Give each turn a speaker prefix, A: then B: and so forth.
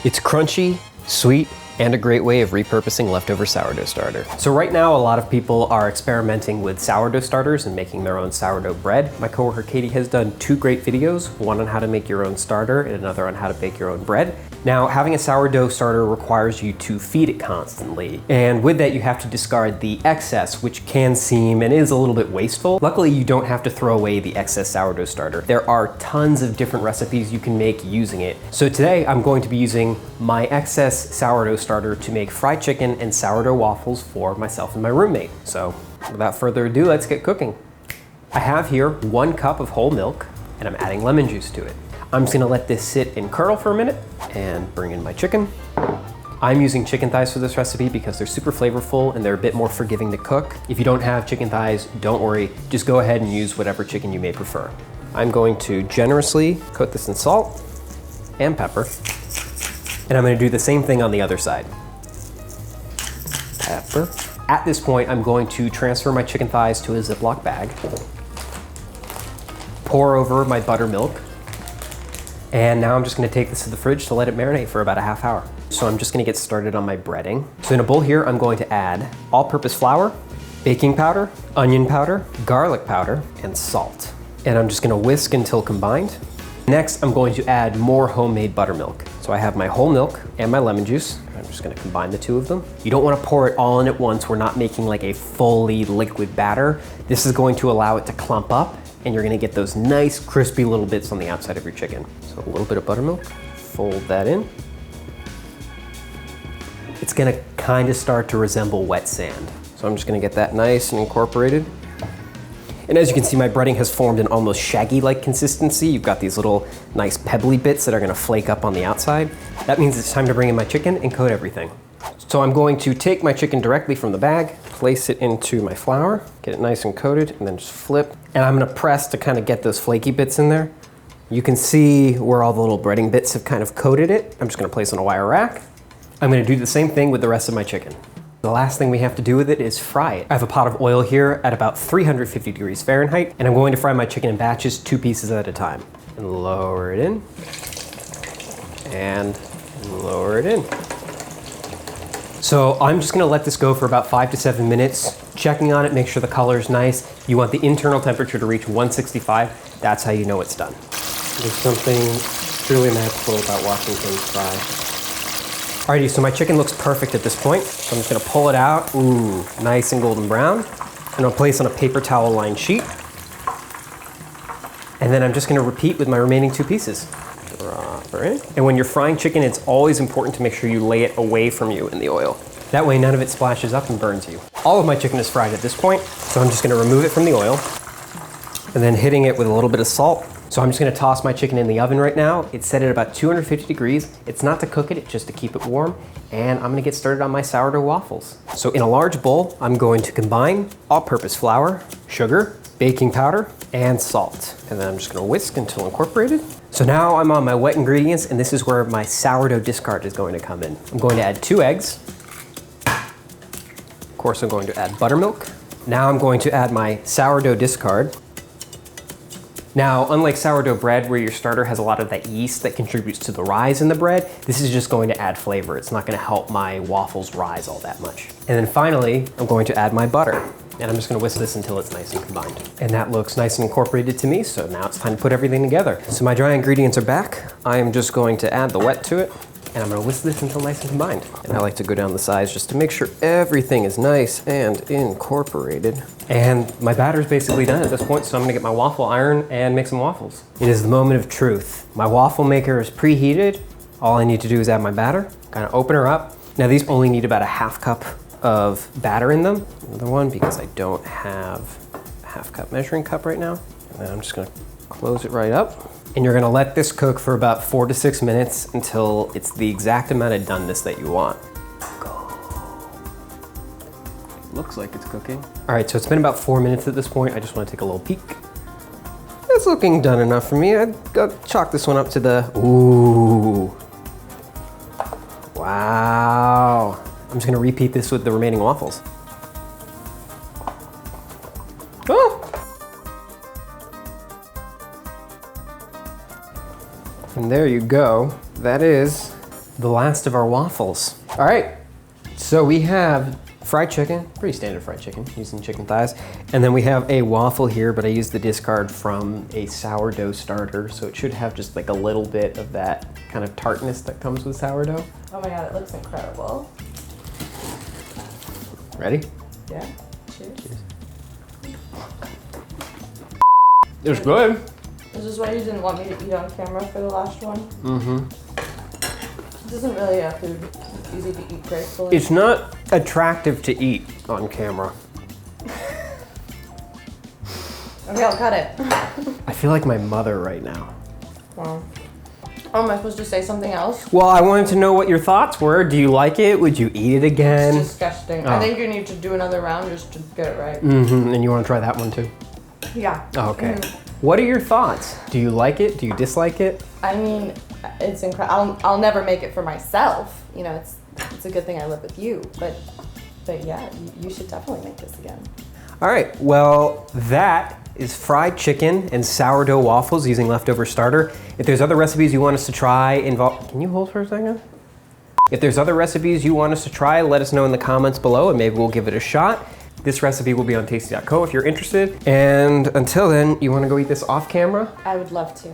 A: It's crunchy, sweet, and a great way of repurposing leftover sourdough starter. So right now, a lot of people are experimenting with sourdough starters and making their own sourdough bread. My coworker Katie has done 2 great videos, one on how to make your own starter and another on how to bake your own bread. Now, having a sourdough starter requires you to feed it constantly. And with that, you have to discard the excess, which can seem and is a little bit wasteful. Luckily, you don't have to throw away the excess sourdough starter. There are tons of different recipes you can make using it. So today, I'm going to be using my excess sourdough starter to make fried chicken and sourdough waffles for myself and my roommate. So without further ado, let's get cooking. I have here 1 cup of whole milk, and I'm adding lemon juice to it. I'm just gonna let this sit and curdle for a minute and bring in my chicken. I'm using chicken thighs for this recipe because they're super flavorful and they're a bit more forgiving to cook. If you don't have chicken thighs, don't worry, just go ahead and use whatever chicken you may prefer. I'm going to generously coat this in salt and pepper, and I'm gonna do the same thing on the other side. Pepper. At this point, I'm going to transfer my chicken thighs to a Ziploc bag, pour over my buttermilk, and now I'm just gonna take this to the fridge to let it marinate for about a half hour. So I'm just gonna get started on my breading. So in a bowl here, I'm going to add all-purpose flour, baking powder, onion powder, garlic powder, and salt. And I'm just gonna whisk until combined. Next, I'm going to add more homemade buttermilk. So I have my whole milk and my lemon juice. I'm just gonna combine the 2 of them. You don't wanna pour it all in at once. We're not making like a fully liquid batter. This is going to allow it to clump up, and you're gonna get those nice crispy little bits on the outside of your chicken. So a little bit of buttermilk, fold that in. It's gonna kind of start to resemble wet sand. So I'm just gonna get that nice and incorporated. And as you can see, my breading has formed an almost shaggy-like consistency. You've got these little nice pebbly bits that are gonna flake up on the outside. That means it's time to bring in my chicken and coat everything. So I'm going to take my chicken directly from the bag, place it into my flour, get it nice and coated, and then just flip. And I'm gonna press to kind of get those flaky bits in there. You can see where all the little breading bits have kind of coated it. I'm just gonna place on a wire rack. I'm gonna do the same thing with the rest of my chicken. The last thing we have to do with it is fry it. I have a pot of oil here at about 350 degrees Fahrenheit, and I'm going to fry my chicken in batches, 2 pieces at a time. And lower it in, and lower it in. So I'm just gonna let this go for about 5 to 7 minutes, checking on it, make sure the color's nice. You want the internal temperature to reach 165. That's how you know it's done. There's something truly magical about watching things fry. Alrighty, so my chicken looks perfect at this point. So I'm just gonna pull it out. Ooh, nice and golden brown. And I'll place on a paper towel lined sheet. And then I'm just gonna repeat with my remaining 2 pieces. Drop her in. And when you're frying chicken, it's always important to make sure you lay it away from you in the oil. That way none of it splashes up and burns you. All of my chicken is fried at this point, so I'm just gonna remove it from the oil and then hitting it with a little bit of salt. So I'm just gonna toss my chicken in the oven right now. It's set at about 250 degrees. It's not to cook it, it's just to keep it warm. And I'm gonna get started on my sourdough waffles. So in a large bowl, I'm going to combine all-purpose flour, sugar, baking powder, and salt. And then I'm just gonna whisk until incorporated. So now I'm on my wet ingredients, and this is where my sourdough discard is going to come in. I'm going to add 2 eggs. Of course, I'm going to add buttermilk. Now I'm going to add my sourdough discard. Now, unlike sourdough bread, where your starter has a lot of that yeast that contributes to the rise in the bread, this is just going to add flavor. It's not gonna help my waffles rise all that much. And then finally, I'm going to add my butter. And I'm just gonna whisk this until it's nice and combined. And that looks nice and incorporated to me, so now it's time to put everything together. So my dry ingredients are back. I am just going to add the wet to it, and I'm gonna whisk this until nice and combined. And I like to go down the sides just to make sure everything is nice and incorporated. And my batter is basically done at this point, so I'm gonna get my waffle iron and make some waffles. It is the moment of truth. My waffle maker is preheated. All I need to do is add my batter, kind of open her up. Now these only need about a half cup of batter in them. Another one, because I don't have a half cup measuring cup right now. And then I'm just gonna close it right up. And you're gonna let this cook for about 4 to 6 minutes until it's the exact amount of doneness that you want. Looks like it's cooking. All right, so it's been about 4 minutes at this point. I just wanna take a little peek. It's looking done enough for me. I'd chalk this one up to the, ooh. Wow. I'm just gonna repeat this with the remaining waffles. Oh. And there you go. That is the last of our waffles. All right, so we have fried chicken, pretty standard fried chicken, using chicken thighs. And then we have a waffle here, but I used the discard from a sourdough starter, so it should have just like a little bit of that kind of tartness that comes with sourdough.
B: Oh my God, it looks incredible.
A: Ready?
B: Yeah, cheers.
A: It's good.
B: Is this why you didn't want me to eat on camera for the last one?
A: Mm-hmm.
B: This isn't really a food that's easy to eat gracefully.
A: It's not attractive to eat on camera.
B: Okay, I'll cut it.
A: I feel like my mother right now.
B: Wow. Oh, am I supposed to say something else?
A: Well, I wanted to know what your thoughts were. Do you like it? Would you eat it again?
B: It's disgusting.
A: Oh.
B: I think you need to do another round just to get it right.
A: Mm-hmm. And you want to try that one too?
B: Yeah.
A: Oh, okay. What are your thoughts? Do you like it? Do you dislike it?
B: I mean, it's incredible. I'll never make it for myself. You know, it's a good thing I live with you. But yeah, you should definitely make this again.
A: All right. Well, that is fried chicken and sourdough waffles using leftover starter. If there's other recipes you want us to try, can you hold for a second? If there's other recipes you want us to try, let us know in the comments below and maybe we'll give it a shot. This recipe will be on tasty.co if you're interested. And until then, you want to go eat this off camera?
B: I would love to.